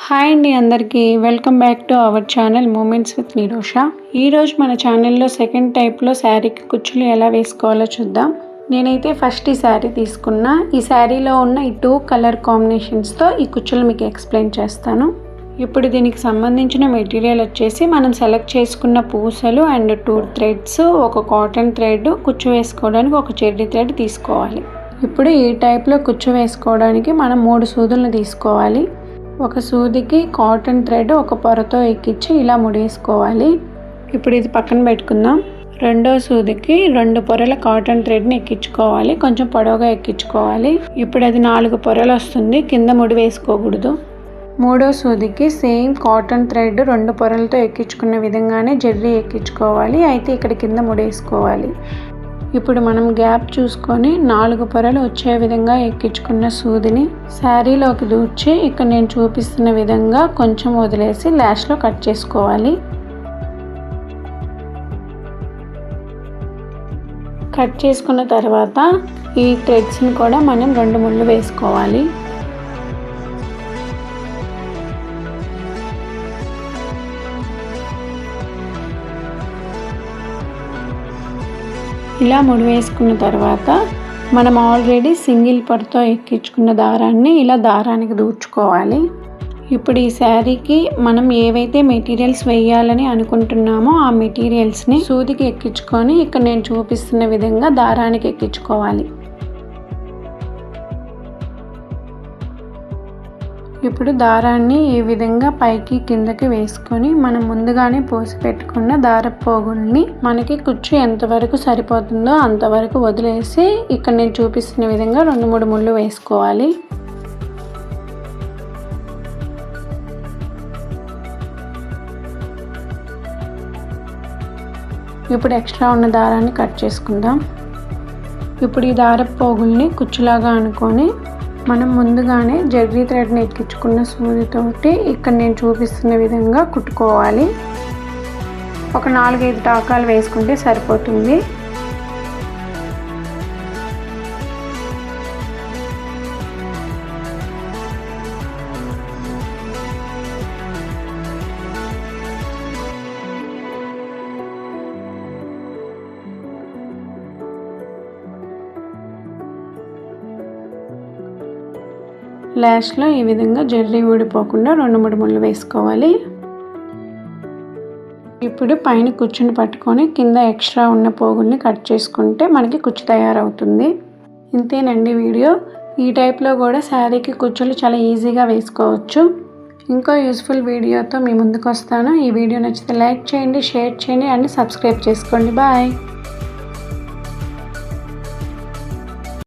Hi అండి అందరికీ welcome back to our channel moments with Nirosha. ఈరోజు మన ఛానల్లో సెకండ్ టైప్లో శారీకి కుచ్చులు ఎలా వేసుకోవాలో చూద్దాం. నేనైతే ఫస్ట్ ఈ శారీ తీసుకున్నా. ఈ శారీలో ఉన్న ఈ 2 కలర్ కాంబినేషన్స్తో ఈ కుచ్చులు మీకు ఎక్స్ప్లెయిన్ చేస్తాను. ఇప్పుడు దీనికి సంబంధించిన మెటీరియల్ వచ్చేసి మనం సెలెక్ట్ చేసుకున్న పూసలు అండ్ 2 థ్రెడ్స్, ఒక కాటన్ థ్రెడ్, కుచ్చు వేసుకోవడానికి ఒక చెర్రీ థ్రెడ్ తీసుకోవాలి. ఇప్పుడు ఈ టైప్లో కుచ్చు వేసుకోవడానికి మనం 3 సూదులను తీసుకోవాలి. ఒక సూదికి కాటన్ థ్రెడ్ ఒక పొరతో ఎక్కించి ఇలా ముడేసుకోవాలి. ఇప్పుడు ఇది పక్కన పెట్టుకుందాం. రెండో సూదికి 2 పొరల కాటన్ థ్రెడ్ని ఎక్కించుకోవాలి. కొంచెం పొడవుగా ఎక్కించుకోవాలి. ఇప్పుడు అది 4 పొరలు వస్తుంది, కింద ముడి వేసుకోకూడదు. మూడో సూదికి సేమ్ కాటన్ థ్రెడ్ 2 పొరలతో ఎక్కించుకున్న విధంగానే జెర్రీ ఎక్కించుకోవాలి. అయితే ఇక్కడ కింద ముడేసుకోవాలి. ఇప్పుడు మనం గ్యాప్ చూసుకొని 4 పొరలు వచ్చే విధంగా ఎక్కించుకున్న సూదిని శారీలోకి దూర్చి ఇక్కడ నేను చూపిస్తున్న విధంగా కొంచెం వదిలేసి లాస్ట్లో కట్ చేసుకోవాలి. కట్ చేసుకున్న తర్వాత ఈ థ్రెడ్స్ని కూడా మనం 2 ముళ్ళు వేసుకోవాలి. ఇలా ముడి వేసుకున్న తర్వాత మనం ఆల్రెడీ సింగిల్ పొరతో ఎక్కించుకున్న దారాన్ని ఇలా దారానికి దూర్చుకోవాలి. ఇప్పుడు ఈ శారీకి మనం ఏవైతే మెటీరియల్స్ వేయాలని అనుకుంటున్నామో ఆ మెటీరియల్స్ని సూదికి ఎక్కించుకొని ఇక్కడ నేను చూపిస్తున్న విధంగా దారానికి ఎక్కించుకోవాలి. ఇప్పుడు దారాన్ని ఈ విధంగా పైకి కిందకి వేసుకొని మనం ముందుగానే పోసి పెట్టుకున్న దారపు పోగుల్ని మనకి కుచ్చు ఎంతవరకు సరిపోతుందో అంతవరకు వదిలేసి ఇక్కడ నేను చూపిస్తున్న విధంగా 2-3 ముళ్ళు వేసుకోవాలి. ఇప్పుడు ఎక్స్ట్రా ఉన్న దారాన్ని కట్ చేసుకుందాం. ఇప్పుడు ఈ దారపు పోగుల్ని కుచ్చులాగా అనుకొని మనం ముందుగానే జెర్రీ థ్రెడ్ని ఎక్కించుకున్న సూదితోటి ఇక్కడ నేను చూపిస్తున్న విధంగా కుట్టుకోవాలి. ఒక 4-5 టాకాలు వేసుకుంటే సరిపోతుంది. లాస్ట్లో ఈ విధంగా జెర్రీ ఊడిపోకుండా 2-3 ముళ్ళు వేసుకోవాలి. ఇప్పుడు పైన కుచ్చుని పట్టుకొని కింద ఎక్స్ట్రా ఉన్న పోగుల్ని కట్ చేసుకుంటే మనకి కుచ్చు తయారవుతుంది. ఇంతేనండి వీడియో. ఈ టైప్లో కూడా శారీకి కుచ్చులు చాలా ఈజీగా వేసుకోవచ్చు. ఇంకో యూస్ఫుల్ వీడియోతో మీ ముందుకు వస్తాను. ఈ వీడియో నచ్చితే లైక్ చేయండి, షేర్ చేయండి అండ్ సబ్స్క్రైబ్ చేసుకోండి. బాయ్.